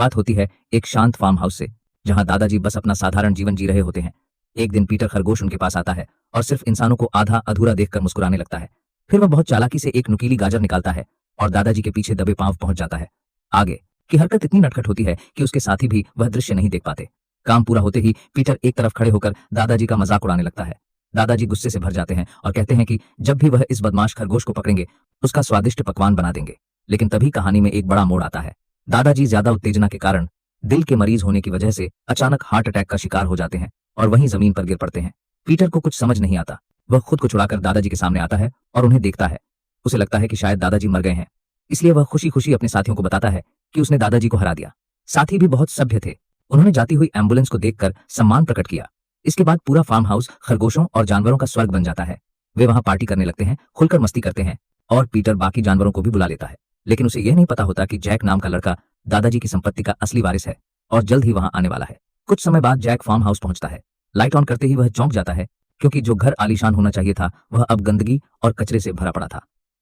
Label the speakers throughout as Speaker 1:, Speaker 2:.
Speaker 1: बात होती है एक शांत फार्म हाउस से, जहां दादाजी बस अपना साधारण जीवन जी रहे होते हैं। एक दिन पीटर खरगोश उनके पास आता है और सिर्फ इंसानों को आधा अधूरा देखकर मुस्कुराने लगता है। फिर वह बहुत चालाकी से एक नुकीली गाजर निकालता है और दादाजी के पीछे दबे पांव पहुंच जाता है। आगे की हरकत इतनी नटखट होती है कि उसके साथी भी वह दृश्य नहीं देख पाते। काम पूरा होते ही पीटर एक तरफ खड़े होकर दादाजी का मजाक उड़ाने लगता है। दादाजी गुस्से से भर जाते हैं और कहते हैं कि जब भी वह इस बदमाश खरगोश को पकड़ेंगे उसका स्वादिष्ट पकवान बना देंगे। लेकिन तभी कहानी में एक बड़ा मोड़ आता है। दादाजी ज्यादा उत्तेजना के कारण दिल के मरीज होने की वजह से अचानक हार्ट अटैक का शिकार हो जाते हैं और वहीं जमीन पर गिर पड़ते हैं। पीटर को कुछ समझ नहीं आता। वह खुद को छुड़ाकर दादाजी के सामने आता है और उन्हें देखता है। उसे लगता है कि शायद दादाजी मर गए हैं, इसलिए वह खुशी खुशी अपने साथियों को बताता है कि उसने दादाजी को हरा दिया। साथी भी बहुत सभ्य थे। उन्होंने जाती हुई एम्बुलेंस को देखकर सम्मान प्रकट किया। इसके बाद पूरा फार्म हाउस खरगोशों और जानवरों का स्वर्ग बन जाता है। वे वहां पार्टी करने लगते हैं, खुलकर मस्ती करते हैं और पीटर बाकी जानवरों को भी बुला लेता है। लेकिन उसे यह नहीं पता होता कि जैक नाम का लड़का दादाजी की संपत्ति का असली वारिस है और जल्द ही वहां आने वाला है। कुछ समय बाद जैक फार्म हाउस पहुंचता है। लाइट ऑन करते ही वह चौंक जाता है, क्योंकि जो घर आलीशान होना चाहिए था वह अब गंदगी और कचरे से भरा पड़ा था।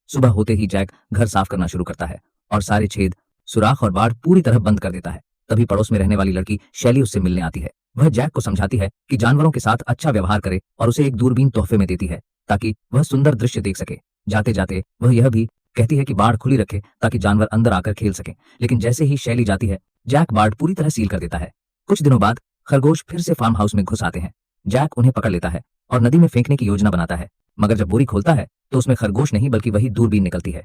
Speaker 1: सुबह होते ही जैक घर साफ करना शुरू करता है और सारे छेद, सुराख और बाड़ पूरी तरह बंद कर देता है। तभी पड़ोस में रहने वाली लड़की शैली उससे मिलने आती है। वह जैक को समझाती है कि जानवरों के साथ अच्छा व्यवहार करे और उसे एक दूरबीन तोहफे में देती है ताकि वह सुंदर दृश्य देख सके। जाते जाते वह यह भी कहती है कि बाड़ खुली रखे ताकि जानवर अंदर आकर खेल सके। लेकिन जैसे ही शैली जाती है, जैक बाड़ पूरी तरह सील कर देता है। कुछ दिनों बाद खरगोश फिर से फार्म हाउस में घुस आते हैं। जैक उन्हें पकड़ लेता है और नदी में फेंकने की योजना बनाता है, मगर जब बोरी खोलता है तो उसमें खरगोश नहीं बल्कि वही दूरबीन निकलती है।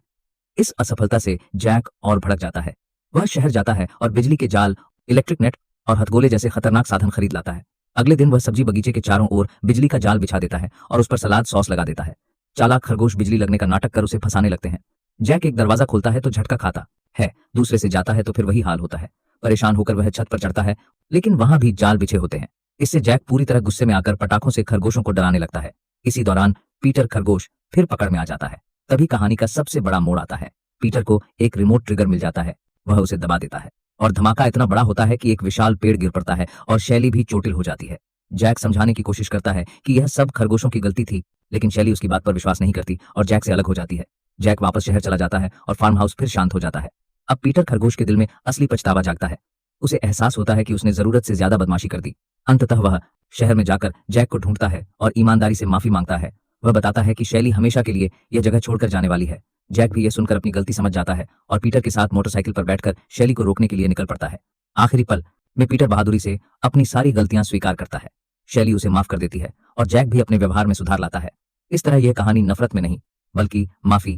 Speaker 1: इस असफलता से जैक और भड़क जाता है। वह शहर जाता है और बिजली के जाल, इलेक्ट्रिक नेट और हथगोले जैसे खतरनाक साधन खरीद लाता है। अगले दिन वह सब्जी बगीचे के चारों ओर बिजली का जाल बिछा देता है और उस पर सलाद सॉस लगा देता है। चालाक खरगोश बिजली लगने का नाटक कर उसे फंसाने लगते हैं। जैक एक दरवाजा खोलता है तो झटका खाता है, दूसरे से जाता है तो फिर वही हाल होता है। परेशान होकर वह छत पर चढ़ता है, लेकिन वहां भी जाल बिछे होते हैं। इससे जैक पूरी तरह गुस्से में आकर पटाखों से खरगोशों को डराने लगता है। इसी दौरान पीटर खरगोश फिर पकड़ में आ जाता है। तभी कहानी का सबसे बड़ा मोड़ आता है। पीटर को एक रिमोट ट्रिगर मिल जाता है। वह उसे दबा देता है और धमाका इतना बड़ा होता है कि एक विशाल पेड़ गिर पड़ता है और शैली भी चोटिल हो जाती है। जैक समझाने की कोशिश करता है कि यह सब खरगोशों की गलती थी, लेकिन शैली उसकी बात पर विश्वास नहीं करती और जैक से अलग हो जाती है। जैक वापस शहर चला जाता है और फार्म हाउस फिर शांत हो जाता है। अब पीटर खरगोश के दिल में असली पछतावा जागता है। उसे एहसास होता है कि उसने जरूरत से ज्यादा बदमाशी कर दी। अंततः वह शहर में जाकर जैक को ढूंढता है और ईमानदारी से माफी मांगता है। वह बताता है कि शैली हमेशा के लिए यह जगह छोड़कर जाने वाली है। जैक भी यह सुनकर अपनी गलती समझ जाता है और पीटर के साथ मोटरसाइकिल पर बैठकर शैली को रोकने के लिए निकल पड़ता है। आखिरी पल में पीटर बहादुरी से अपनी सारी गलतियां स्वीकार करता है। शैली उसे माफ कर देती है और जैक भी अपने व्यवहार में सुधार लाता है। इस तरह यह कहानी नफरत में नहीं, बल्कि माफी,